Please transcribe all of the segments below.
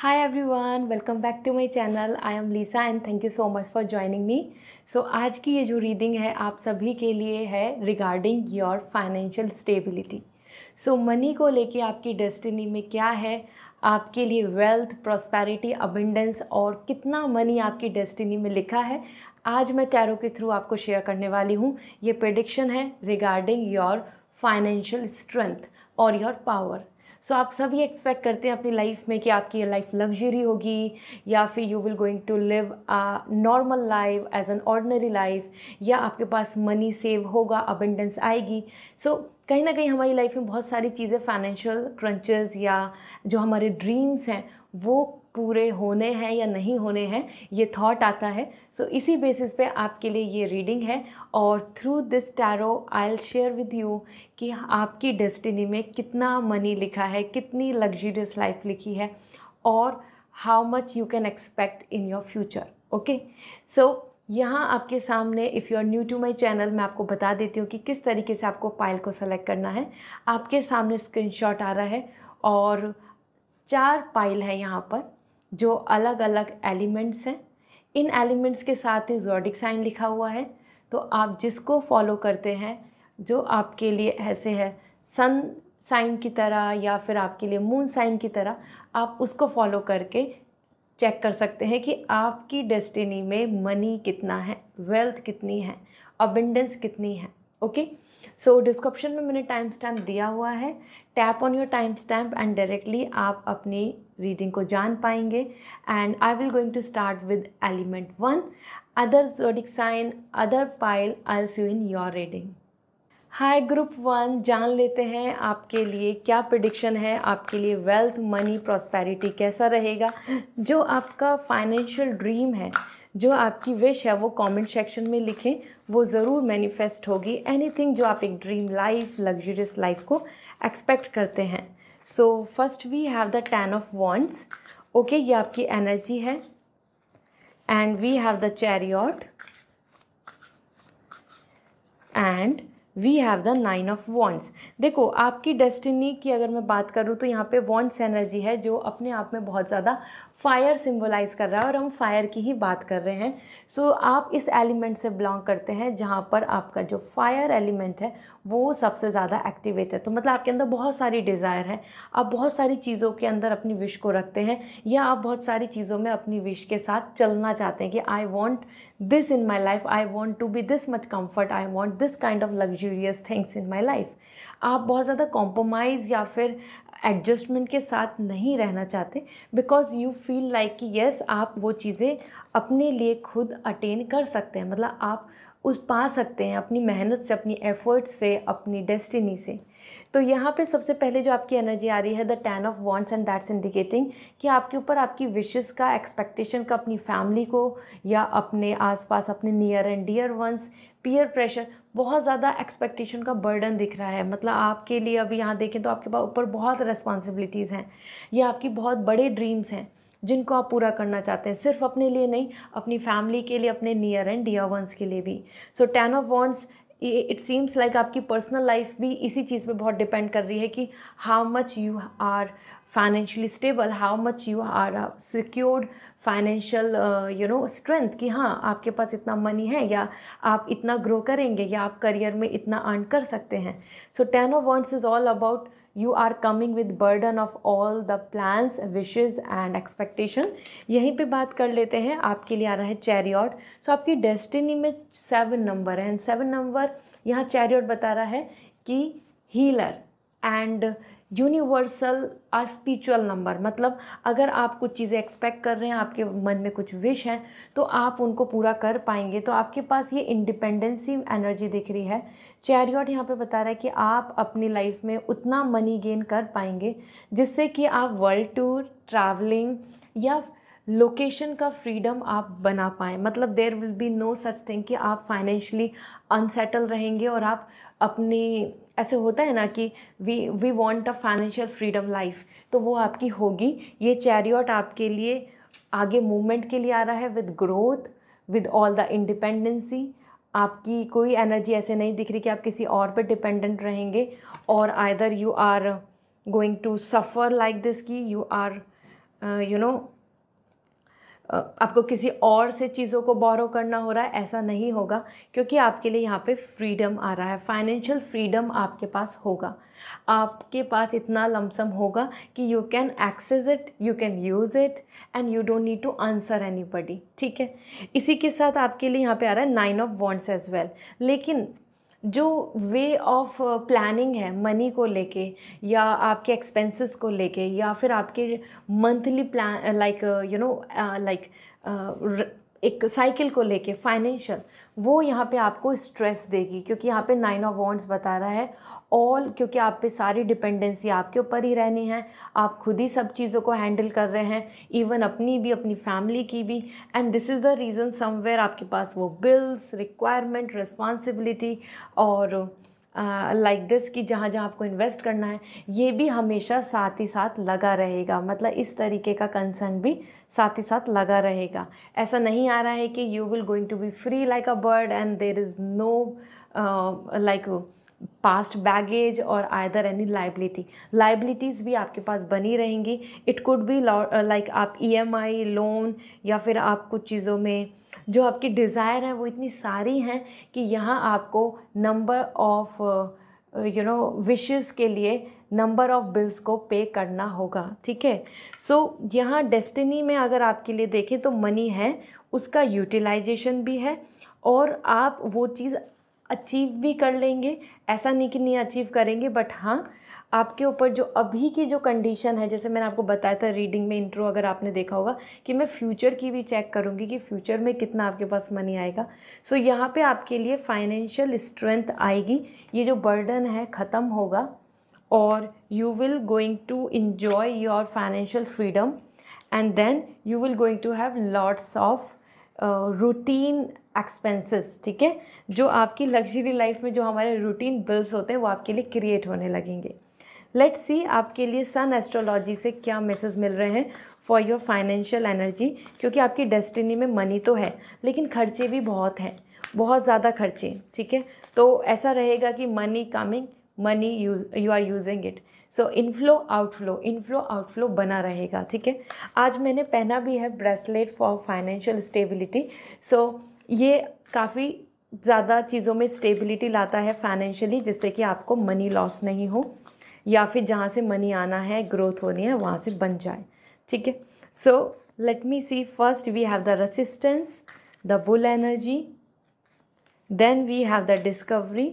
Hi everyone, welcome back to my channel. I am Lisa and thank you so much for joining me. So आज की ये जो reading है आप सभी के लिए है regarding your financial stability. So money को लेके आपकी डेस्टिनी में क्या है, आपके लिए वेल्थ, प्रॉस्पेरिटी, अबंडेंस और कितना मनी आपकी डेस्टिनी में लिखा है, आज मैं टैरो के थ्रू आपको शेयर करने वाली हूँ. ये प्रेडिक्शन है रिगार्डिंग योर फाइनेंशियल स्ट्रेंथ और योर पावर. सो आप सभी एक्सपेक्ट करते हैं अपनी लाइफ में कि आपकी ये लाइफ लग्जरी होगी या फिर you will going to live a normal life as an ordinary life, या आपके पास मनी सेव होगा, अबंडेंस आएगी. सो कहीं ना कहीं हमारी लाइफ में बहुत सारी चीज़ें, फाइनेंशियल क्रंचेस या जो हमारे ड्रीम्स हैं वो पूरे होने हैं या नहीं होने हैं, ये थॉट आता है. सो इसी बेसिस पे आपके लिए ये रीडिंग है और through this tarot I will share with you कि आपकी डेस्टिनी में कितना मनी लिखा है, कितनी लग्जरियस लाइफ लिखी है और how much you can expect in your future. Okay, so यहाँ आपके सामने, if you are new to my channel, मैं आपको बता देती हूँ कि किस तरीके से आपको पाइल को सेलेक्ट करना है. आपके सामने स्क्रीनशॉट आ रहा है और 4 पाइल है यहाँ पर जो अलग अलग एलिमेंट्स हैं. इन एलिमेंट्स के साथ ही ज़ोडिक साइन लिखा हुआ है. तो आप जिसको फॉलो करते हैं, जो आपके लिए ऐसे है सन साइन की तरह या फिर आपके लिए मून साइन की तरह, आप उसको फॉलो करके चेक कर सकते हैं कि आपकी डेस्टिनी में मनी कितना है, वेल्थ कितनी है, अबंडेंस कितनी है. ओके, सो डिस्क्रिप्शन में मैंने टाइम स्टैम्प दिया हुआ है. Tap on your time stamp and directly आप अपनी रीडिंग को जान पाएंगे. And I will going to start with element 1, other zodiac sign, other pile. I will see you in your reading. Hi group 1, जान लेते हैं आपके लिए क्या प्रेडिक्शन है. आपके लिए वेल्थ, मनी, प्रॉस्पेरिटी कैसा रहेगा. जो आपका फाइनेंशियल ड्रीम है, जो आपकी विश है, वो कमेंट सेक्शन में लिखें, वो ज़रूर मैनिफेस्ट होगी. एनीथिंग जो आप एक ड्रीम लाइफ, लग्जरियस लाइफ को एक्सपेक्ट करते हैं. So first we have the 10 of wands. Okay, ये आपकी एनर्जी है. And we have the chariot and we have the 9 of wands. देखो, आपकी डेस्टिनी की अगर मैं बात करूँ तो यहाँ पे वॉन्ड्स एनर्जी है जो अपने आप में बहुत ज़्यादा फायर सिंबलाइज कर रहा है और हम फायर की ही बात कर रहे हैं. सो आप इस एलिमेंट से बिलोंग करते हैं जहाँ पर आपका जो फायर एलिमेंट है वो सबसे ज़्यादा एक्टिवेट है. तो मतलब आपके अंदर बहुत सारी डिज़ायर है, आप बहुत सारी चीज़ों के अंदर अपनी विश को रखते हैं या आप बहुत सारी चीज़ों में अपनी विश के साथ चलना चाहते हैं कि I want this in my life, I want to be this much comfort, I want this kind of luxurious things in my life. आप बहुत ज़्यादा कॉम्प्रोमाइज़ या फिर एडजस्टमेंट के साथ नहीं रहना चाहते बिकॉज यू फील लाइक कि येस, आप वो चीज़ें अपने लिए खुद अटेन कर सकते हैं. मतलब आप उस पा सकते हैं अपनी मेहनत से, अपनी एफर्ट से, अपनी डेस्टिनी से. तो यहाँ पे सबसे पहले जो आपकी एनर्जी आ रही है the 10 of wands and that's indicating कि आपके ऊपर आपकी विशेस का, एक्सपेक्टेशन का, अपनी फैमिली को या अपने आसपास अपने near and dear ones, peer pressure, बहुत ज़्यादा एक्सपेक्टेशन का बर्डन दिख रहा है. मतलब आपके लिए अभी यहाँ देखें तो आपके ऊपर बहुत रिस्पॉन्सिबिलिटीज़ हैं या आपकी बहुत बड़े ड्रीम्स हैं जिनको आप पूरा करना चाहते हैं, सिर्फ अपने लिए नहीं, अपनी फैमिली के लिए, अपने नियर एंड डियर वंस के लिए भी. सो 10 of wands, it seems like आपकी पर्सनल लाइफ भी इसी चीज़ पे बहुत डिपेंड कर रही है कि how much you are financially stable, how much you are secured financial strength, कि हाँ आपके पास इतना मनी है या आप इतना ग्रो करेंगे या आप करियर में इतना अर्न कर सकते हैं. सो 10 of wands is all about you are coming with burden of all the plans, wishes and expectation. यहीं पे बात कर लेते हैं. आपके लिए आ रहा है चैरियट. सो आपकी डेस्टिनी में 7 नंबर है एंड 7 नंबर यहाँ चैरियट बता रहा है कि healer and universal spiritual number. मतलब अगर आप कुछ चीज़ें एक्सपेक्ट कर रहे हैं, आपके मन में कुछ विश हैं, तो आप उनको पूरा कर पाएंगे. तो आपके पास ये इंडिपेंडेंसी एनर्जी दिख रही है. चैरियट यहाँ पे बता रहा है कि आप अपनी लाइफ में उतना मनी गेन कर पाएंगे जिससे कि आप वर्ल्ड टूर, ट्रैवलिंग या लोकेशन का फ्रीडम आप बना पाएँ. मतलब there will be no such thing कि आप फाइनेंशियली अनसेटल रहेंगे और आप अपनी, ऐसे होता है ना कि we want a financial freedom life, तो वो आपकी होगी. ये चैरियट आपके लिए आगे मूवमेंट के लिए आ रहा है with growth, with all the independency. आपकी कोई एनर्जी ऐसे नहीं दिख रही कि आप किसी और पे डिपेंडेंट रहेंगे और either you are going to suffer like this, कि यू आर यू नो आपको किसी और से चीज़ों को बोरो करना हो रहा है, ऐसा नहीं होगा, क्योंकि आपके लिए यहाँ पे फ्रीडम आ रहा है, फाइनेंशियल फ्रीडम आपके पास होगा। आपके पास इतना लमसम होगा कि you can access it, you can use it and you don't need to answer anybody, ठीक है। इसी के साथ आपके लिए यहाँ पे आ रहा है 9 ऑफ वॉन्ड्स एज वेल। लेकिन जो वे ऑफ प्लानिंग है मनी को लेके, या आपके एक्सपेंसेस को लेके, या फिर आपके मंथली प्लान लाइक एक साइकिल को लेके फाइनेंशियल, वो यहाँ पे आपको स्ट्रेस देगी, क्योंकि यहाँ पे 9 ऑफ वॉन्ड्स बता रहा है ऑल, क्योंकि आप पे सारी डिपेंडेंसी आपके ऊपर ही रहनी है, आप खुद ही सब चीज़ों को हैंडल कर रहे हैं, इवन अपनी भी, अपनी फैमिली की भी। And this is the reason somewhere आपके पास वो बिल्स, रिक्वायरमेंट, रिस्पॉन्सिबिलिटी और लाइक दिस कि जहाँ जहाँ आपको इन्वेस्ट करना है, ये भी हमेशा साथ ही साथ लगा रहेगा। मतलब इस तरीके का कंसर्न भी साथ ही साथ लगा रहेगा। ऐसा नहीं आ रहा है कि you will going to be free like a bird and there is no like past baggage और आइदर एनी लाइबिलिटीज़ भी आपके पास बनी रहेंगी। इट कुड बी लाइक आप EMI लोन, या फिर आप कुछ चीज़ों में जो आपकी डिज़ायर है वो इतनी सारी हैं कि यहाँ आपको नंबर ऑफ विशेस के लिए नंबर ऑफ बिल्स को पे करना होगा, ठीक है। सो यहाँ डेस्टिनी में अगर आपके लिए देखें तो मनी है, उसका यूटिलाइजेशन भी है, और आप वो चीज़ अचीव भी कर लेंगे, ऐसा नहीं कि नहीं अचीव करेंगे, बट हाँ आपके ऊपर जो अभी की जो कंडीशन है, जैसे मैंने आपको बताया था रीडिंग में, इंट्रो अगर आपने देखा होगा कि मैं फ्यूचर की भी चेक करूँगी कि फ्यूचर में कितना आपके पास मनी आएगा। सो यहाँ पे आपके लिए फाइनेंशियल स्ट्रेंथ आएगी, ये जो बर्डन है ख़त्म होगा, और you will going to enjoy your financial freedom, and then you will going to have lots of routine expenses, ठीक है। जो आपकी लग्जरी लाइफ में जो हमारे रूटीन बिल्स होते हैं वो आपके लिए क्रिएट होने लगेंगे। लेट्स सी आपके लिए सन एस्ट्रोलॉजी से क्या मैसेज मिल रहे हैं फॉर योर फाइनेंशियल एनर्जी, क्योंकि आपकी डेस्टिनी में मनी तो है लेकिन खर्चे भी बहुत हैं, बहुत ज़्यादा खर्चे, ठीक है। तो ऐसा रहेगा कि money coming, money you are using it, so inflow outflow बना रहेगा, ठीक है। आज मैंने पहना भी है bracelet for financial stability. So ये काफ़ी ज़्यादा चीज़ों में स्टेबिलिटी लाता है फाइनेंशियली, जिससे कि आपको मनी लॉस नहीं हो, या फिर जहाँ से मनी आना है, ग्रोथ होनी है, वहाँ से बन जाए, ठीक है। So let me see, first we have the resistance, the bull energy, then we have the discovery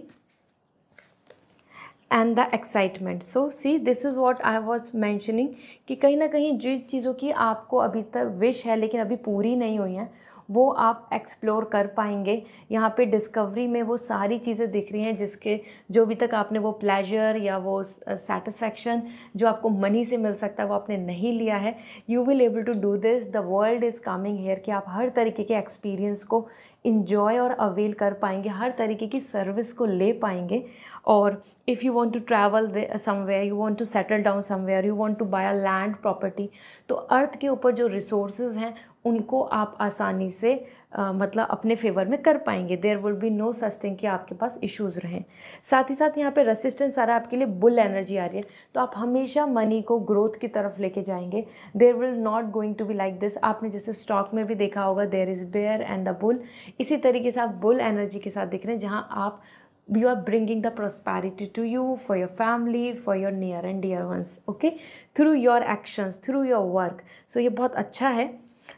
and the excitement. So see this is what I was mentioning कि कहीं ना कहीं जिन चीज़ों की आपको अभी तक विश है लेकिन अभी पूरी नहीं हुई हैं, वो आप एक्सप्लोर कर पाएंगे। यहाँ पे डिस्कवरी में वो सारी चीज़ें दिख रही हैं जिसके जो अभी तक आपने वो प्लेजर या वो सेटिस्फैक्शन जो आपको मनी से मिल सकता है वो आपने नहीं लिया है। You will able to do this, the world is coming here, कि आप हर तरीके के एक्सपीरियंस को इंजॉय और अवेल कर पाएंगे, हर तरीके की सर्विस को ले पाएंगे। और if you want to travel somewhere, you want to settle down somewhere, you want to buy a land property, तो अर्थ के ऊपर जो रिसोर्सेज हैं उनको आप आसानी से मतलब अपने फेवर में कर पाएंगे। There will be no such thing कि आपके पास इश्यूज़ रहें। साथ ही साथ यहाँ पे रेसिस्टेंस आ रहा है, आपके लिए बुल एनर्जी आ रही है, तो आप हमेशा मनी को ग्रोथ की तरफ लेके जाएंगे। There will not going to be like this. आपने जैसे स्टॉक में भी देखा होगा, there is bear and the bull, इसी तरीके से आप बुल एनर्जी के साथ दिख रहे हैं, जहाँ आप you are bringing the prosperity to you, for your family, for your near and dear ones, okay, through your actions, through your work. So ये बहुत अच्छा है।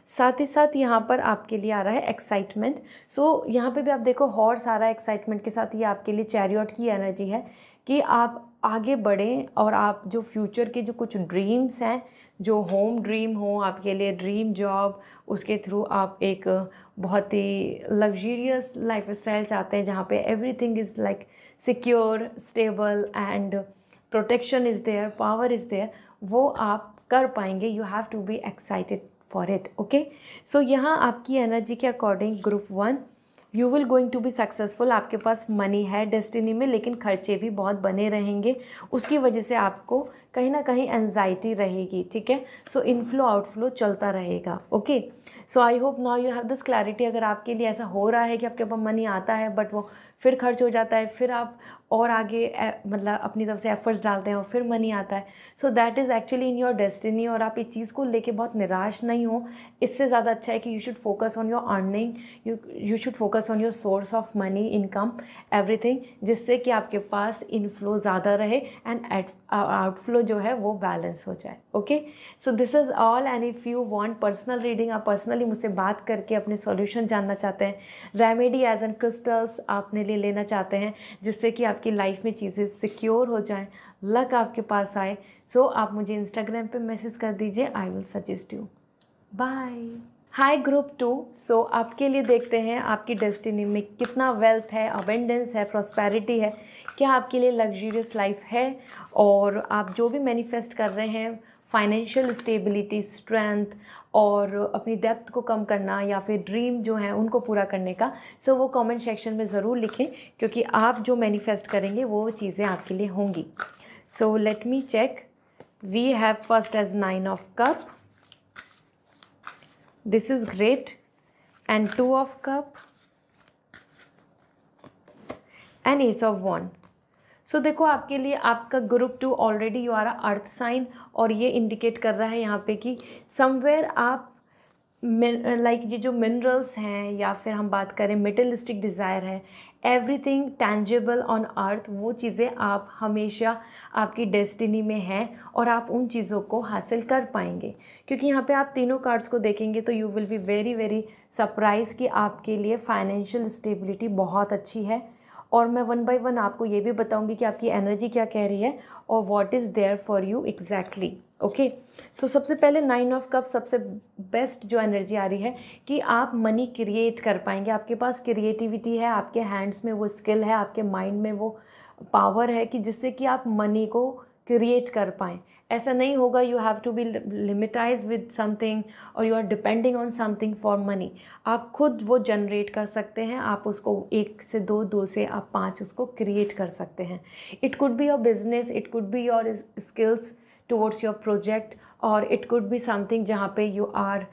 साथ ही साथ यहाँ पर आपके लिए आ रहा है एक्साइटमेंट। सो यहाँ पे भी आप देखो हॉर्स आ रहा है एक्साइटमेंट के साथ। ये आपके लिए चैरियट की एनर्जी है कि आप आगे बढ़ें और आप जो फ्यूचर के जो कुछ ड्रीम्स हैं, जो होम ड्रीम हो आपके लिए, ड्रीम जॉब, उसके थ्रू आप एक बहुत ही लग्जरियस लाइफ स्टाइल चाहते हैं जहाँ पे everything is like secure, stable and protection is there, power is there, वो आप कर पाएंगे। You have to be excited for it, okay. So यहाँ आपकी एनर्जी के according group 1, you will going to be successful. आपके पास मनी है डेस्टिनी में, लेकिन खर्चे भी बहुत बने रहेंगे, उसकी वजह से आपको कहीं ना कहीं एंजाइटी रहेगी, ठीक है। सो इनफ्लो आउटफ्लो चलता रहेगा, okay. So I hope now you have this clarity. अगर आपके लिए ऐसा हो रहा है कि आपके पास मनी आता है बट वो फिर खर्च हो जाता है, फिर आप और आगे मतलब अपनी तरफ से एफर्ट्स डालते हैं और फिर मनी आता है। सो that is actually in your destiny, और आप इस चीज़ को लेके बहुत निराश नहीं हो। इससे ज़्यादा अच्छा है कि you should focus on your earning, you should focus on your source of money, income, everything, जिससे कि आपके पास इनफ्लो ज़्यादा रहे एंड आउटफ्लो जो है वो बैलेंस हो जाए। Okay, so this is all. And if you want personal reading, आप पर्सनली मुझसे बात करके अपने सॉल्यूशन जानना चाहते हैं, रेमेडी एज एंड क्रिस्टल्स आपने ले लेना चाहते हैं जिससे कि आपकी लाइफ में चीज़ें सिक्योर हो जाएं, लक आपके पास आए, सो आप मुझे इंस्टाग्राम पे मैसेज कर दीजिए, I will suggest you. Bye. Hi group 2, so आपके लिए देखते हैं आपकी डेस्टिनी में कितना वेल्थ है, अबेंडेंस है, प्रॉस्पेरिटी है, क्या आपके लिए लग्जरियस लाइफ है, और आप जो भी मैनिफेस्ट कर रहे हैं, फाइनेंशियल स्टेबिलिटी, स्ट्रेंथ और अपनी डेप्थ को कम करना या फिर ड्रीम जो है उनको पूरा करने का, सो वो कमेंट सेक्शन में ज़रूर लिखें, क्योंकि आप जो मैनिफेस्ट करेंगे वो चीज़ें आपके लिए होंगी। So let me check. We have first as 9 of cup, this is great, and 2 of cup and ace of wand। So देखो आपके लिए आपका group 2 already you are earth sign, और ये इंडिकेट कर रहा है यहाँ पे कि समवेयर आप लाइक ये जो मिनरल्स हैं या फिर हम बात करें मेटलिस्टिक डिज़ायर है, एवरीथिंग टेंजिबल ऑन अर्थ, वो चीज़ें आप हमेशा आपकी डेस्टिनी में हैं और आप उन चीज़ों को हासिल कर पाएंगे। क्योंकि यहाँ पे आप तीनों कार्ड्स को देखेंगे तो you will be very very surprise कि आपके लिए फाइनेंशियल स्टेबिलिटी बहुत अच्छी है। और मैं 1 बाय 1 आपको ये भी बताऊंगी कि आपकी एनर्जी क्या कह रही है और what is there for you exactly. Okay, so सबसे पहले 9 ऑफ कप, सबसे बेस्ट जो एनर्जी आ रही है कि आप मनी क्रिएट कर पाएंगे, आपके पास क्रिएटिविटी है, आपके हैंड्स में वो स्किल है, आपके माइंड में वो पावर है कि जिससे कि आप मनी को क्रिएट कर पाएँ। ऐसा नहीं होगा you have to be limitise with something और you are depending on something for money. आप खुद वो जनरेट कर सकते हैं, आप उसको 1 से 2, 2 से आप 5 उसको क्रिएट कर सकते हैं। It could be your business, it could be your skills towards your project, और इट कुड बी समथिंग जहाँ पे you are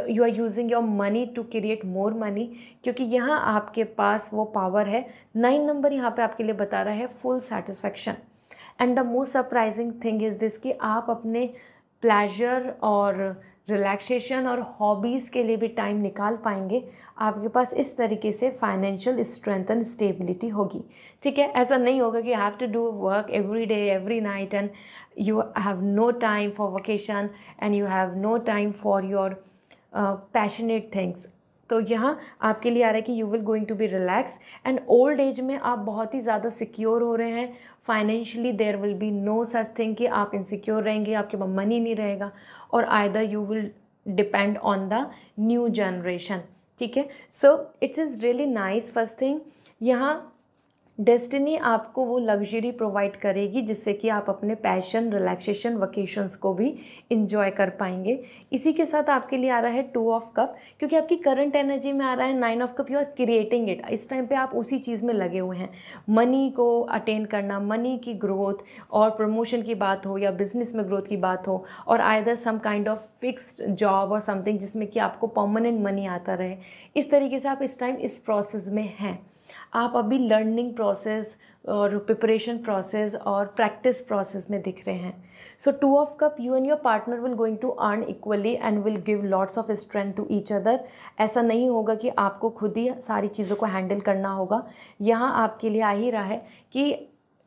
using your money to create more money, क्योंकि यहाँ आपके पास वो पावर है। 9 नंबर यहाँ पे आपके लिए बता रहा है full satisfaction. And the most surprising thing is this कि आप अपने प्लेजर और रिलैक्सेशन और हॉबीज़ के लिए भी टाइम निकाल पाएंगे। आपके पास इस तरीके से फाइनेंशियल स्ट्रेंथ एंड स्टेबिलिटी होगी। ठीक है, ऐसा नहीं होगा कि you have to do work every day every night and you have no time for vacation and you have no time for your passionate things। तो यहाँ आपके लिए आ रहा है कि you will going to be relax and old age में आप बहुत ही ज़्यादा सिक्योर हो रहे हैं financially. There will be no such thing कि आप इनसिक्योर रहेंगे, आपके पास मनी नहीं रहेगा, और either you will depend on the new generation. ठीक है, so it's is really nice. First thing, यहाँ डेस्टिनी आपको वो लग्जरी प्रोवाइड करेगी जिससे कि आप अपने पैशन, रिलैक्सेशन, वकेशंस को भी इंजॉय कर पाएंगे। इसी के साथ आपके लिए आ रहा है 2 ऑफ कप, क्योंकि आपकी करंट एनर्जी में आ रहा है 9 of cup. You are creating it, इस टाइम पे आप उसी चीज़ में लगे हुए हैं। मनी को अटेन करना, मनी की ग्रोथ और प्रमोशन की बात हो या बिजनेस में ग्रोथ की बात हो, और either some kind of fixed job और समथिंग जिसमें कि आपको परमानेंट मनी आता रहे, इस तरीके से आप इस टाइम इस प्रोसेस में हैं। आप अभी लर्निंग प्रोसेस और प्रिपरेशन प्रोसेस और प्रैक्टिस प्रोसेस में दिख रहे हैं। So 2 of cup, you and your partner will going to earn equally and will give lots of strength to each other. ऐसा नहीं होगा कि आपको खुद ही सारी चीज़ों को हैंडल करना होगा। यहाँ आपके लिए आ ही रहा है कि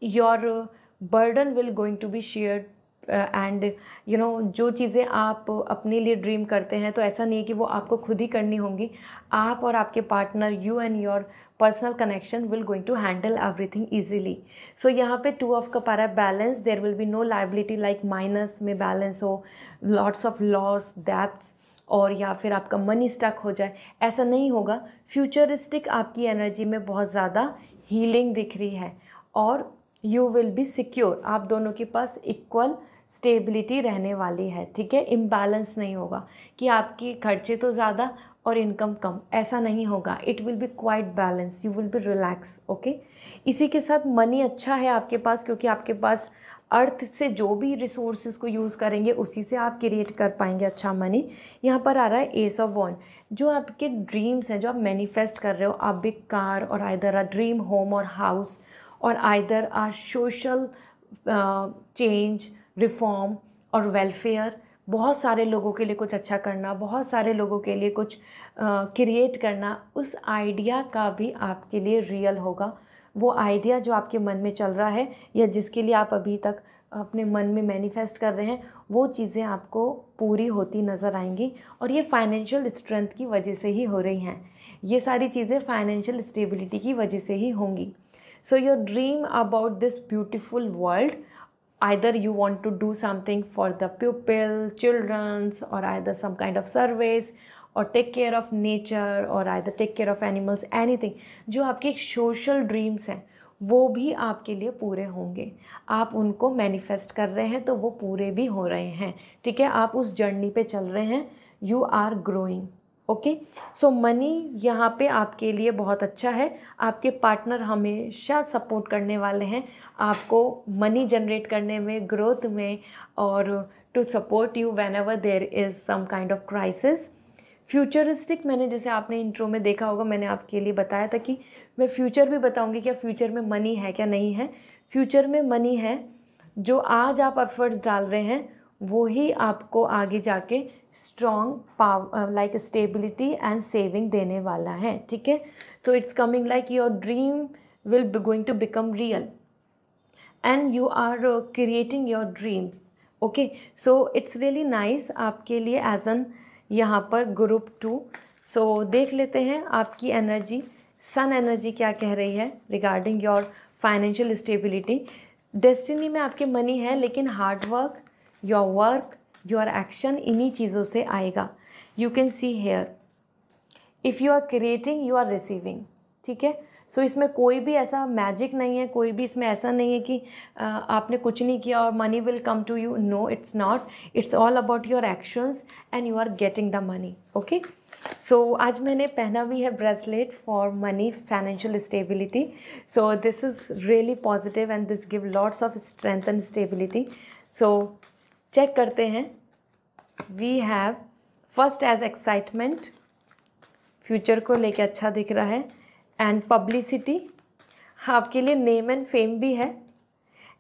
your burden will going to be shared and you know, जो चीज़ें आप अपने लिए ड्रीम करते हैं तो ऐसा नहीं है कि वो आपको खुद ही करनी होंगी। आप और आपके partner, you and your personal connection will going to handle everything easily. So यहाँ पे 2 ऑफ कप आ रहा है balance. There will be no liability like minus में बैलेंस हो, लॉट्स ऑफ लॉस, डेब्ट्स, और या फिर आपका मनी स्टक हो जाए, ऐसा नहीं होगा। फ्यूचरिस्टिक आपकी एनर्जी में बहुत ज़्यादा हीलिंग दिख रही है और यू विल बी सिक्योर। आप दोनों के पास इक्वल स्टेबिलिटी रहने वाली है। ठीक है, इम्बैलेंस नहीं होगा कि आपके खर्चे तो ज़्यादा और इनकम कम, ऐसा नहीं होगा। It will B quite balance, you will be relax. Okay, इसी के साथ मनी अच्छा है आपके पास, क्योंकि आपके पास अर्थ से जो भी रिसोर्सेज को यूज़ करेंगे उसी से आप क्रिएट कर पाएंगे अच्छा मनी। यहाँ पर आ रहा है एस ऑफ वॉन्ड, जो आपके ड्रीम्स हैं, जो आप मैनिफेस्ट कर रहे हो, आप बिग कार और आइदर अ ड्रीम होम और हाउस और either a social change, reform और वेलफेयर, बहुत सारे लोगों के लिए कुछ अच्छा करना, बहुत सारे लोगों के लिए कुछ क्रिएट करना, उस आइडिया का भी आपके लिए रियल होगा। वो आइडिया जो आपके मन में चल रहा है या जिसके लिए आप अभी तक अपने मन में मैनिफेस्ट कर रहे हैं, वो चीज़ें आपको पूरी होती नज़र आएंगी और ये फाइनेंशियल स्ट्रेंथ की वजह से ही हो रही हैं। ये सारी चीज़ें फाइनेंशियल स्टेबिलिटी की वजह से ही होंगी। So your dream about this beautiful world, either you want to do something for the pupil, children's, or either some kind of service, or take care of nature, or either take care of animals, anything जो आपके social dreams हैं वो भी आपके लिए पूरे होंगे। आप उनको मैनिफेस्ट कर रहे हैं तो वो पूरे भी हो रहे हैं, ठीक है। आप उस जर्नी पे चल रहे हैं, you are growing, okay. So money यहाँ पे आपके लिए बहुत अच्छा है। आपके पार्टनर हमेशा सपोर्ट करने वाले हैं आपको मनी जनरेट करने में, ग्रोथ में, और to support you whenever there is some kind of crisis. Futuristic, मैंने जैसे आपने इंट्रो में देखा होगा, मैंने आपके लिए बताया था कि मैं फ्यूचर भी बताऊंगी, क्या फ्यूचर में मनी है क्या नहीं है। फ्यूचर में मनी है, जो आज आप एफर्ट्स डाल रहे हैं वो ही आपको आगे जाके strong power like stability and saving देने वाला है, ठीक है। तो it's coming like your dream will be going to become real and you are creating your dreams, okay. So it's really nice आपके लिए एज एन यहाँ पर ग्रुप 2। सो देख लेते हैं आपकी एनर्जी, सन एनर्जी क्या कह रही है regarding your financial stability. Destiny में आपके मनी है, लेकिन hard work, your work, your action, इन्हीं चीज़ों से आएगा। You can see here if you are creating you are receiving, ठीक है। सो इसमें कोई भी ऐसा मैजिक नहीं है, कोई भी इसमें ऐसा नहीं है कि आपने कुछ नहीं किया और money will come to you. No, it's not, it's all about your actions and you are getting the money, okay. So आज मैंने पहना भी है bracelet for money financial stability. So this is really positive and this give lots of strength and stability. So check करते हैं। We have first edge excitement, future को लेके अच्छा दिख रहा है, एंड पब्लिसिटी, आपके लिए नेम एंड फेम भी है,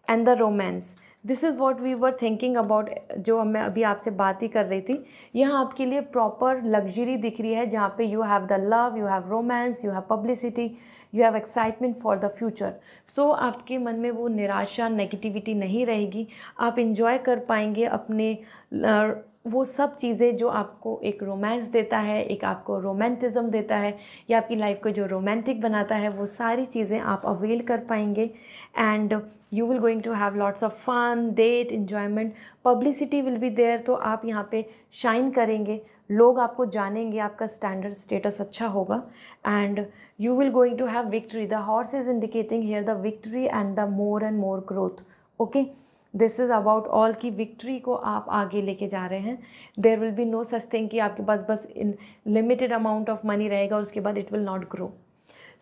and the romance, this is what we were thinking about, जो मैं अभी आपसे बात ही कर रही थी। यहाँ आपके लिए प्रॉपर लग्जरी दिख रही है, जहाँ पे you have the love, you have romance, you have publicity, you have excitement for the future. So आपके मन में वो निराशा, नेगेटिविटी नहीं रहेगी। आप इंजॉय कर पाएंगे अपने वो सब चीज़ें जो आपको एक रोमांस देता है, एक आपको रोमांटिज़म देता है, या आपकी लाइफ को जो रोमांटिक बनाता है, वो सारी चीज़ें आप अवेल कर पाएंगे। And you will going to have lots of fun, date, enjoyment, publicity will be there. तो आप यहाँ पे शाइन करेंगे, लोग आपको जानेंगे, आपका स्टैंडर्ड स्टेटस अच्छा होगा, and you will going to have victory. The horse is indicating here the victory and the more and more growth, okay. This is about all की विक्ट्री को आप आगे लेके जा रहे हैं। There will be no such thing कि आपके पास बस in limited amount of money रहेगा और उसके बाद it will not grow.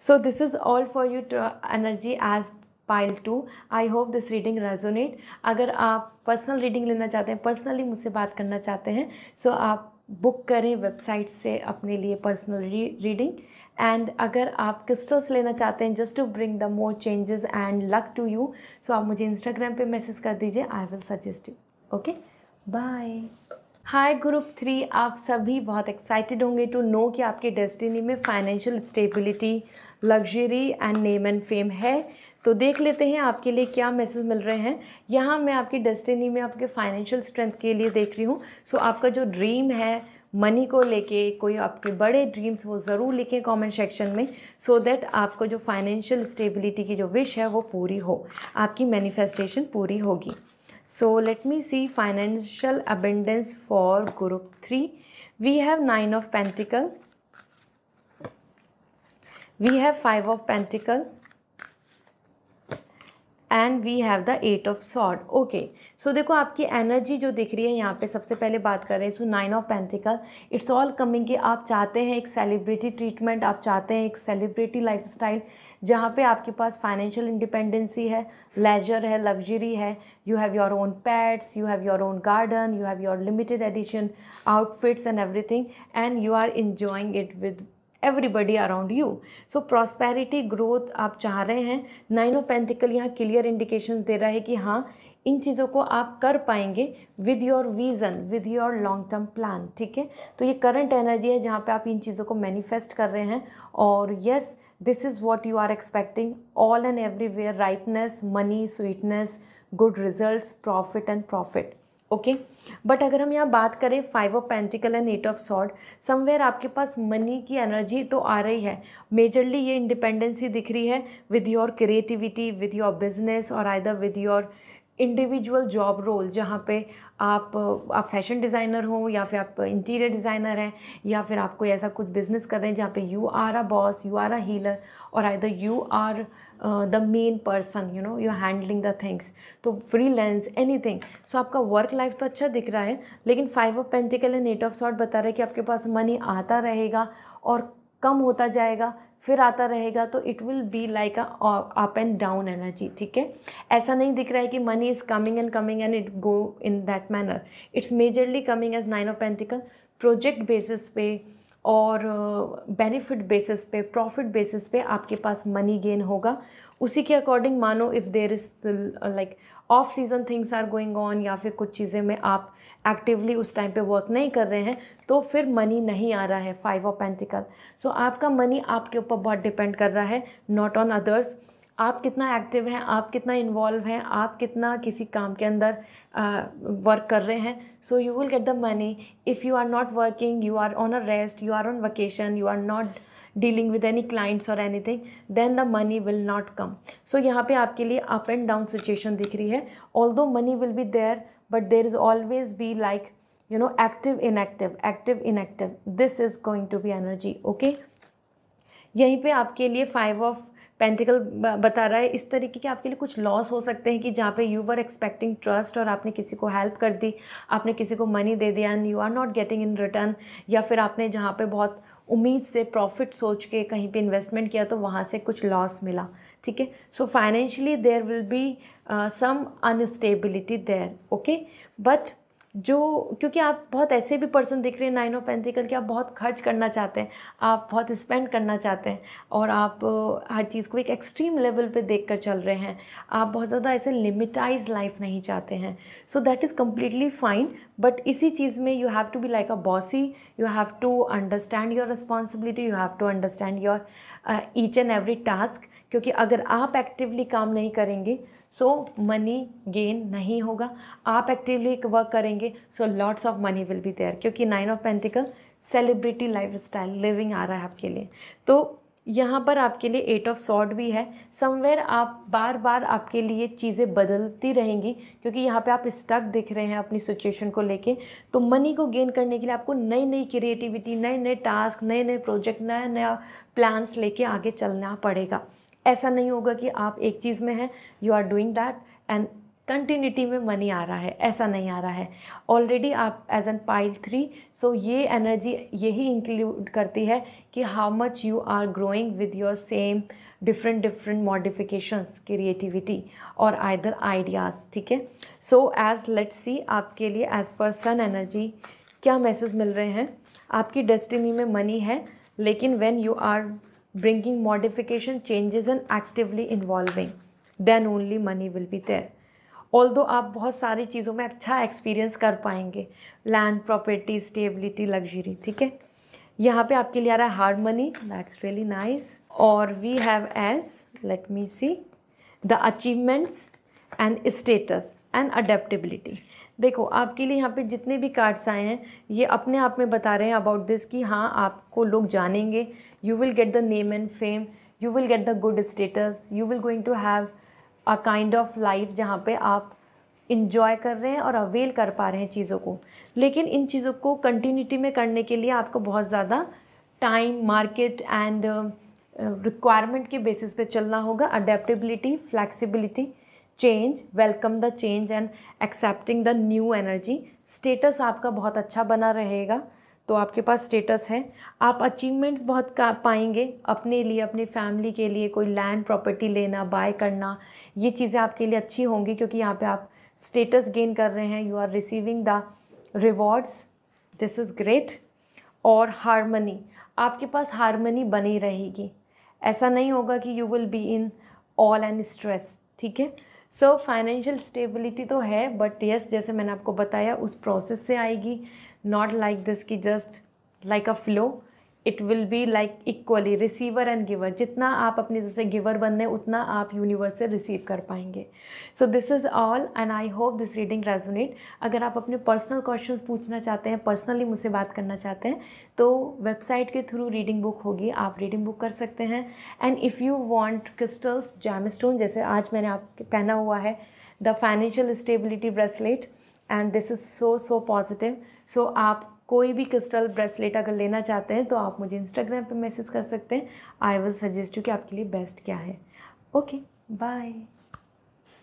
So this is all for you energy as pile 2। I hope this reading resonate. अगर आप पर्सनल रीडिंग लेना चाहते हैं, पर्सनली मुझसे बात करना चाहते हैं, सो आप बुक करें वेबसाइट से अपने लिए पर्सनल रीडिंग। एंड अगर आप क्रिस्टल्स लेना चाहते हैं just to bring the more changes and luck to you, so आप मुझे इंस्टाग्राम पे मैसेज कर दीजिए, I will suggest you, okay. Bye. Hi group 3, आप सभी बहुत एक्साइटेड होंगे टू नो कि आपके डेस्टिनी में financial stability, luxury and name and fame है। तो देख लेते हैं आपके लिए क्या मैसेज मिल रहे हैं। यहाँ मैं आपकी डेस्टिनी में आपके फाइनेंशियल स्ट्रेंथ के लिए देख रही हूँ। सो आपका जो ड्रीम है मनी को लेके, कोई आपके बड़े ड्रीम्स, वो ज़रूर लिखें कमेंट सेक्शन में, सो दैट आपको जो फाइनेंशियल स्टेबिलिटी की जो विश है वो पूरी हो, आपकी मैनिफेस्टेशन पूरी होगी। So let me see financial abundance for group 3। We have 9 of pentacle, we have 5 of pentacle and we have the 8 of sword. Okay, so देखो आपकी एनर्जी जो दिख रही है यहाँ पे, सबसे पहले बात कर रहे हैं, सो 9 of pentacle, it's all coming कि आप चाहते हैं एक सेलिब्रिटी ट्रीटमेंट, आप चाहते हैं एक सेलिब्रिटी लाइफस्टाइल जहाँ पे आपके पास फाइनेंशियल इंडिपेंडेंसी है, लेजर है, लग्जरी है, you have your own pets, you have your own garden, you have your limited edition outfits and everything, and you are enjoying it with everybody around you. So prosperity growth आप चाह रहे हैं। 9 of pentacle यहाँ clear indication दे रहा है कि हाँ, इन चीज़ों को आप कर पाएंगे with your vision, with your long term plan, ठीक है। तो ये करंट एनर्जी है जहाँ पे आप इन चीज़ों को मैनिफेस्ट कर रहे हैं, और yes, this is what you are expecting, all and everywhere, rightness, money, sweetness, good results, profit and profit. Okay, but अगर हम यहाँ बात करें 5 of pentacle and 8 of sword, somewhere आपके पास मनी की एनर्जी तो आ रही है, मेजरली ये इंडिपेंडेंसी दिख रही है with your creativity, with your business, और either with your individual job role, जहाँ पे आप फैशन डिज़ाइनर हो, या फिर आप इंटीरियर डिज़ाइनर हैं, या फिर आप कोई ऐसा कुछ बिजनेस कर रहे हैं जहाँ पे you are a boss, you are a healer, और either you are the main person, you know, you are handling the things, तो फ्रीलांस, एनीथिंग। सो आपका वर्क लाइफ तो अच्छा दिख रहा है, लेकिन 5 of pentacle and 8 of sword बता रहे हैं कि आपके पास मनी आता रहेगा और कम होता जाएगा, फिर आता रहेगा, तो it will be like up and down energy, ठीक है। ऐसा नहीं दिख रहा है कि money is coming and it go in that manner, it's majorly coming as 9 of pentacle, project basis पे और बेनिफिट बेसिस पे, प्रॉफिट बेसिस पे आपके पास मनी गेन होगा। उसी के अकॉर्डिंग मानो if there is like off season things are going on, या फिर कुछ चीज़ें में आप एक्टिवली उस टाइम पे वर्क नहीं कर रहे हैं, तो फिर मनी नहीं आ रहा है 5 ऑफ पेंटिकल। सो आपका मनी आपके ऊपर बहुत डिपेंड कर रहा है, नॉट ऑन अदर्स। आप कितना एक्टिव हैं, आप कितना इन्वॉल्व हैं, आप कितना किसी काम के अंदर वर्क कर रहे हैं, so you will get the money. If you are not working, you are on a rest, you are on vacation, you are not dealing with any clients और anything, then the money will not come. So यहाँ पे आपके लिए up and down situation दिख रही है, although money will be there, but there is always be like, you know, active inactive, this is going to be energy, okay। यहीं पे आपके लिए 5 ऑफ पेंटिकल बता रहा है इस तरीके के आपके लिए कुछ लॉस हो सकते हैं कि जहाँ पे यू वर एक्सपेक्टिंग ट्रस्ट और आपने किसी को हेल्प कर दी, आपने किसी को मनी दे दिया and you are not getting in return, या फिर आपने जहाँ पे बहुत उम्मीद से प्रॉफिट सोच के कहीं पे इन्वेस्टमेंट किया तो वहाँ से कुछ लॉस मिला, ठीक है। So financially there will be some unstability there, okay. But जो, क्योंकि आप बहुत ऐसे भी पर्सन दिख रहे हैं 9 ऑफ पेंटिकल कि आप बहुत खर्च करना चाहते हैं, आप बहुत स्पेंड करना चाहते हैं, और आप हर चीज़ को एक एक्सट्रीम लेवल पे देखकर चल रहे हैं, आप बहुत ज़्यादा ऐसे लिमिटाइज लाइफ नहीं चाहते हैं। So that is completely fine, but इसी चीज़ में you have to be like a bossy, you have to understand your responsibility, you have to understand your each and every task, क्योंकि अगर आप एक्टिवली काम नहीं करेंगे सो मनी गेन नहीं होगा, आप एक्टिवली वर्क करेंगे so lots of money will be there, क्योंकि 9 of pentacle celebrity life style living आ रहा है आपके लिए। तो यहाँ पर आपके लिए 8 ऑफ सॉर्ड भी है, समवेयर आप बार बार आपके लिए चीज़ें बदलती रहेंगी, क्योंकि यहाँ पे आप स्टक दिख रहे हैं अपनी सिचुएशन को लेके। तो मनी को गेन करने के लिए आपको नई नई क्रिएटिविटी, नए नए टास्क, नए नए प्रोजेक्ट, नया नया प्लान्स लेके आगे चलना पड़ेगा। ऐसा नहीं होगा कि आप एक चीज़ में हैं, you are doing that and continuity में मनी आ रहा है, ऐसा नहीं आ रहा है। ऑलरेडी आप एज एन पाइल 3, सो ये एनर्जी यही इंक्लूड करती है कि how much you are growing with your same different modifications, creativity और आइदर आइडियाज़, ठीक है। सो एज लेट्स सी आपके लिए एज पर सन एनर्जी क्या मैसेज मिल रहे हैं। आपकी डेस्टिनी में मनी है, लेकिन when you are bringing modification, changes and actively involving, then only money will be there। although आप बहुत सारी चीज़ों में अच्छा एक्सपीरियंस कर पाएंगे, लैंड, प्रॉपर्टी, स्टेबिलिटी, लग्जरी, ठीक है। यहाँ पे आपके लिए आ रहा है hard money, that's really nice. और we have edge, let me see, the achievements and status and adaptability. देखो आपके लिए यहाँ पे जितने भी कार्ड्स आए हैं ये अपने आप में बता रहे हैं अबाउट दिस कि हाँ, आपको लोग जानेंगे, you will get the name and fame, you will get the good status, you will going to have a kind of life जहाँ पे आप इंजॉय कर रहे हैं और अवेल कर पा रहे हैं चीज़ों को। लेकिन इन चीज़ों को कंटिन्यूटी में करने के लिए आपको बहुत ज़्यादा टाइम, मार्केट एंड रिक्वायरमेंट के बेसिस पे चलना होगा। Adaptability, flexibility change, welcome the change and accepting the new energy. Status आपका बहुत अच्छा बना रहेगा, तो आपके पास स्टेटस है। आप अचीवमेंट्स बहुत पाएंगे अपने लिए, अपनी फैमिली के लिए, कोई लैंड प्रॉपर्टी लेना, बाय करना, ये चीज़ें आपके लिए अच्छी होंगी क्योंकि यहाँ पे आप स्टेटस गेन कर रहे हैं, you are receiving the rewards, this is great. और हारमनी, आपके पास हारमनी बनी रहेगी, ऐसा नहीं होगा कि you will be in all and stress, ठीक है। सो फाइनेंशियल स्टेबिलिटी तो है, बट यस जैसे मैंने आपको बताया उस प्रोसेस से आएगी, नॉट लाइक दिस कि just like a flow, it will be like equally receiver and giver. जितना आप अपनी तरफ से गिवर बनने उतना आप यूनिवर्स से रिसीव कर पाएंगे। सो this is all and I hope this reading resonate. अगर आप अपने पर्सनल क्वेश्चंस पूछना चाहते हैं, पर्सनली मुझसे बात करना चाहते हैं, तो वेबसाइट के थ्रू रीडिंग बुक होगी, आप रीडिंग बुक कर सकते हैं। And if you want crystals, gemstone, जैसे आज मैंने आपके पहना हुआ है the financial stability bracelet and this is so positive. So आप कोई भी क्रिस्टल ब्रेसलेट अगर लेना चाहते हैं तो आप मुझे इंस्टाग्राम पे मैसेज कर सकते हैं। आई विल सजेस्ट यू कि आपके लिए बेस्ट क्या है। Okay, bye.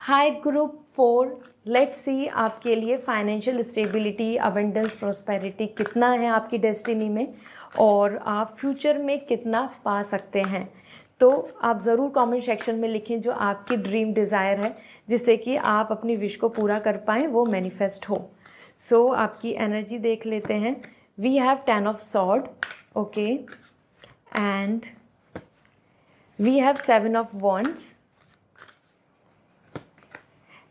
Hi group 4, let's see आपके लिए फाइनेंशियल स्टेबिलिटी, अबंडेंस, प्रॉस्पेरिटी कितना है आपकी डेस्टिनी में और आप फ्यूचर में कितना पा सकते हैं। तो आप ज़रूर कमेंट सेक्शन में लिखें जो आपकी ड्रीम डिज़ायर है, जिससे कि आप अपनी विश को पूरा कर पाएँ, वो मैनिफेस्ट हो। सो आपकी एनर्जी देख लेते हैं। We have 10 of sword, okay, and we have 7 of wands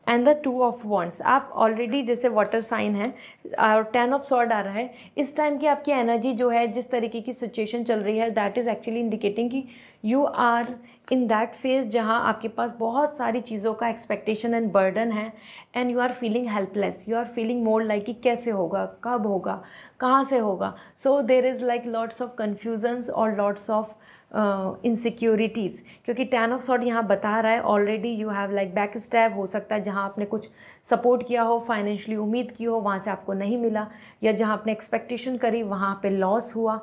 and the 2 of wands. आप ऑलरेडी जैसे वाटर साइन है और 10 ऑफ सॉर्ड आ रहा है, इस टाइम की आपकी एनर्जी जो है, जिस तरीके की सिचुएशन चल रही है, दैट इज़ एक्चुअली इंडिकेटिंग कि you are in that phase जहाँ आपके पास बहुत सारी चीज़ों का एक्सपेक्टेशन एंड बर्डन है and you are feeling helpless, you are feeling more like कि कैसे होगा, कब होगा, कहाँ से होगा। So there is like lots of confusions और लॉट्स ऑफ इनसिक्योरिटीज़, क्योंकि 10 ऑफ सॉर्ड यहाँ बता रहा है already you have like back stab, हो सकता है जहाँ आपने कुछ सपोर्ट किया हो, फाइनेंशियली उम्मीद की हो, वहाँ से आपको नहीं मिला, या जहाँ आपने एक्सपेक्टेशन करी वहाँ पे लॉस हुआ।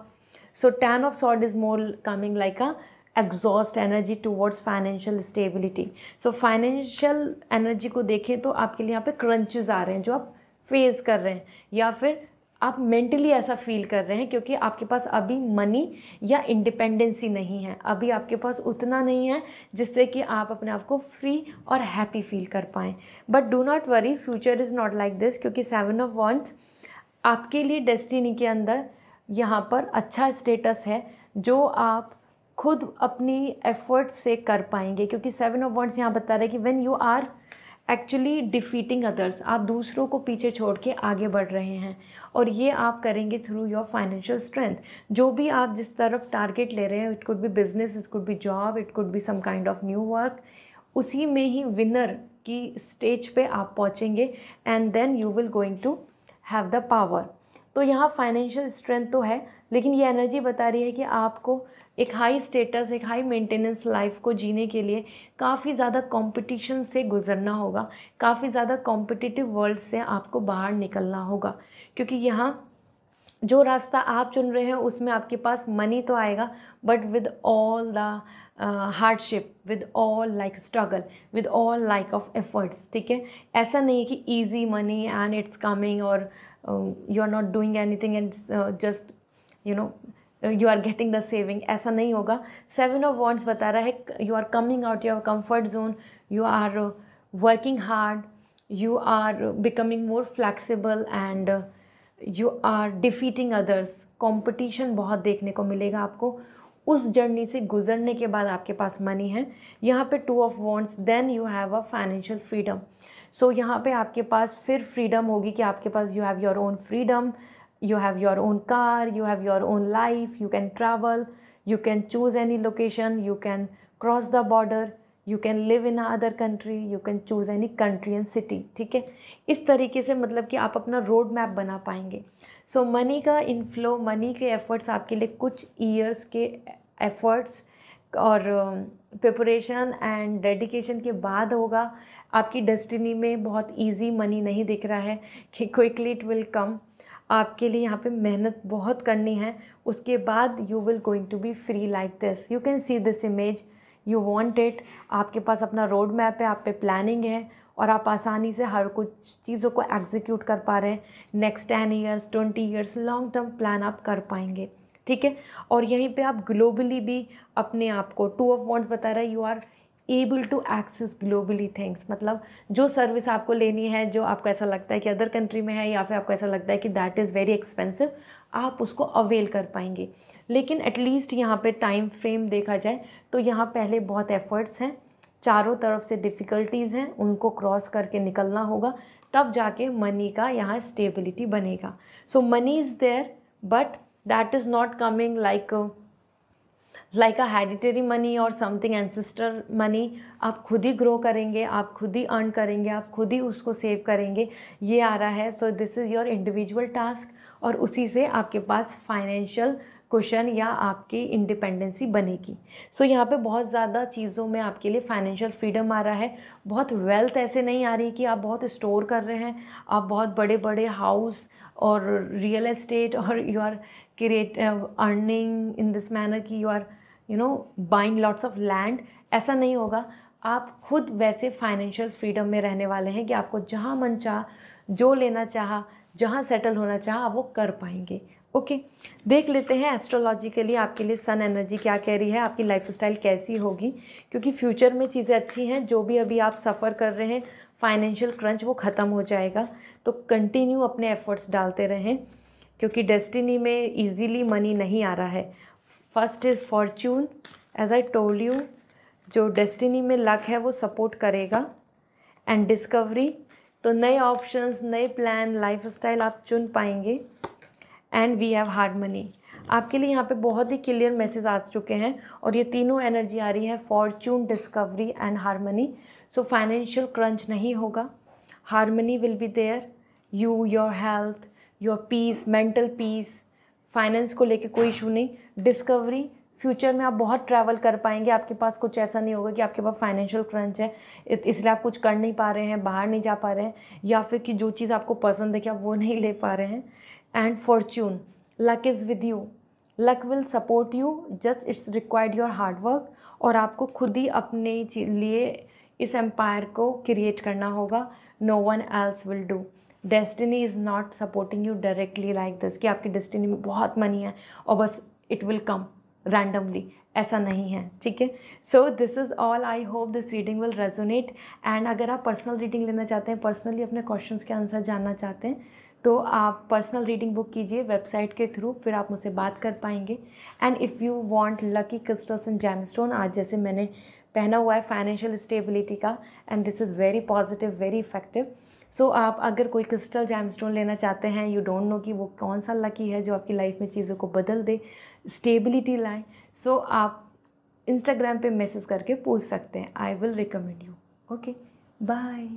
सो 10 of sword is more coming like a exhaust energy towards financial stability. So financial energy को देखें तो आपके लिए यहाँ पे क्रंचेस आ रहे हैं जो आप फेस कर रहे हैं, या फिर आप मेंटली ऐसा फील कर रहे हैं क्योंकि आपके पास अभी मनी या इंडिपेंडेंसी नहीं है, अभी आपके पास उतना नहीं है जिससे कि आप अपने आप को फ्री और हैप्पी फील कर पाएँ। But do not worry, future is not like this, क्योंकि 7 ऑफ वॉन्ड्स आपके लिए डेस्टिनी के अंदर यहाँ पर अच्छा स्टेटस है जो आप खुद अपनी एफर्ट से कर पाएंगे, क्योंकि 7 ऑफ वॉन्ड्स यहाँ बता रहा है कि when you are actually defeating others, आप दूसरों को पीछे छोड़ के आगे बढ़ रहे हैं, और ये आप करेंगे थ्रू योर फाइनेंशियल स्ट्रेंथ। जो भी आप जिस तरफ टारगेट ले रहे हैं, it could be business, it could be job, it could be some kind of new work, उसी में ही विनर की स्टेज पे आप पहुंचेंगे and then you will going to have the power. तो यहाँ फाइनेंशियल स्ट्रेंथ तो है, लेकिन ये एनर्जी बता रही है कि आपको एक हाई स्टेटस, एक हाई मेंटेनेंस लाइफ को जीने के लिए काफ़ी ज़्यादा कंपटीशन से गुजरना होगा, काफ़ी ज़्यादा कॉम्पिटिटिव वर्ल्ड से आपको बाहर निकलना होगा, क्योंकि यहाँ जो रास्ता आप चुन रहे हैं उसमें आपके पास मनी तो आएगा, but with all the hardship, with all like struggle, with all like of efforts, ठीक है। ऐसा नहीं है कि easy money and it's coming और you are not doing anything and just you know you are getting the saving, ऐसा नहीं होगा। 7 ऑफ वॉन्ड्स बता रहा है you are coming out your comfort zone, you are working hard, you are becoming more flexible and you are defeating others. Competition बहुत देखने को मिलेगा आपको, उस जर्नी से गुजरने के बाद आपके पास मनी है। यहाँ पे 2 of wands, then you have a financial freedom. So यहाँ पे आपके पास फिर फ्रीडम होगी कि आपके पास you have your own freedom, you have your own car, you have your own life, you can travel, you can choose any location, you can cross the border, you can live in another country, you can choose any country and city, ठीक है। इस तरीके से मतलब कि आप अपना road map बना पाएंगे। सो मनी का इनफ्लो, मनी के एफर्ट्स आपके लिए कुछ ईयर्स के एफर्ट्स और प्रिपरेशन एंड डेडिकेशन के बाद होगा। आपकी डेस्टिनी में बहुत ईजी मनी नहीं दिख रहा है कि क्विकली इट विल कम, आपके लिए यहाँ पे मेहनत बहुत करनी है, उसके बाद you will going to be free like this. You can see this image, you want it, आपके पास अपना रोड मैप है, आप पे प्लानिंग है और आप आसानी से हर कुछ चीज़ों को एग्जीक्यूट कर पा रहे हैं। Next 10 years 20 years long term plan आप कर पाएंगे, ठीक है। और यहीं पे आप ग्लोबली भी अपने आप को, टू ऑफ वॉन्ड्स बता रहा है, you are able to access globally things, मतलब जो सर्विस आपको लेनी है, जो आपको ऐसा लगता है कि अदर कंट्री में है या फिर आपको ऐसा लगता है कि दैट इज़ वेरी एक्सपेंसिव, आप उसको अवेल कर पाएंगे। लेकिन एटलीस्ट यहाँ पे टाइम फ्रेम देखा जाए तो यहाँ पहले बहुत एफर्ट्स हैं, चारों तरफ से डिफ़िकल्टीज़ हैं, उनको क्रॉस करके निकलना होगा, तब जाके मनी का यहाँ स्टेबिलिटी बनेगा। So money is there but that is not coming like a hereditary money और समथिंग एंसेस्टर मनी। आप खुद ही ग्रो करेंगे, आप खुद ही अर्न करेंगे, आप खुद ही उसको सेव करेंगे, ये आ रहा है। सो this is your individual task और उसी से आपके पास फाइनेंशियल कुशन या आपकी इंडिपेंडेंसी बनेगी। सो यहाँ पे बहुत ज़्यादा चीज़ों में आपके लिए फाइनेंशियल फ्रीडम आ रहा है। बहुत वेल्थ ऐसे नहीं आ रही कि आप बहुत स्टोर कर रहे हैं, आप बहुत बड़े बड़े हाउस और रियल एस्टेट और you are create earning in this manner कि you are buying lots of land, ऐसा नहीं होगा। आप खुद वैसे फाइनेंशियल फ्रीडम में रहने वाले हैं कि आपको जहाँ मन चाह, जो लेना चाहा, जहाँ सेटल होना चाहा, आप वो कर पाएंगे। ओके, देख लेते हैं एस्ट्रोलॉजिकली आपके लिए सन एनर्जी क्या कह रही है, आपकी लाइफस्टाइल कैसी होगी, क्योंकि फ्यूचर में चीज़ें अच्छी हैं। जो भी अभी आप सफ़र कर रहे हैं फाइनेंशियल क्रंच, वो ख़त्म हो जाएगा। तो कंटिन्यू अपने एफर्ट्स डालते रहें, क्योंकि डेस्टिनी में इजीली मनी नहीं आ रहा है। First is fortune, as I told you, जो डेस्टिनी में लक है वो सपोर्ट करेगा। एंड डिस्कवरी, तो नए ऑप्शंस, नए प्लान, लाइफस्टाइल आप चुन पाएंगे। And we have hard money, आपके लिए यहाँ पे बहुत ही क्लियर मैसेज आ चुके हैं और ये तीनों एनर्जी आ रही है, fortune, discovery and harmony. So financial crunch नहीं होगा, harmony will be there, you, your health, your peace, mental peace, finance को लेके कोई इशू नहीं। डिस्कवरी, फ्यूचर में आप बहुत ट्रैवल कर पाएंगे, आपके पास कुछ ऐसा नहीं होगा कि आपके पास फाइनेंशियल क्रंच है इसलिए आप कुछ कर नहीं पा रहे हैं, बाहर नहीं जा पा रहे हैं, या फिर कि जो चीज़ आपको पसंद है कि आप वो नहीं ले पा रहे हैं। And Fortune, luck is with you, luck will support you, just it's required your hard work, और आपको खुद ही अपने लिए इस एम्पायर को क्रिएट करना होगा, no one else will do. Destiny is not supporting you directly like this कि आपकी डेस्टिनी में बहुत मनी है और बस इट विल कम रैंडमली, ऐसा नहीं है, ठीक है। सो this is all, I hope this reading will resonate. And अगर आप पर्सनल रीडिंग लेना चाहते हैं, पर्सनली अपने क्वेश्चंस के आंसर जानना चाहते हैं, तो आप पर्सनल रीडिंग बुक कीजिए वेबसाइट के थ्रू, फिर आप मुझसे बात कर पाएंगे। And if you want lucky crystals and gemstone, आज जैसे मैंने पहना हुआ है फाइनेंशियल स्टेबिलिटी का, and this is very positive, very effective. So आप अगर कोई क्रिस्टल जेमस्टोन लेना चाहते हैं, यू डोंट नो कि वो कौन सा लकी है जो आपकी लाइफ में चीज़ों को बदल दे, स्टेबिलिटी लाए, सो आप इंस्टाग्राम पे मैसेज करके पूछ सकते हैं, I will recommend you. Okay, bye.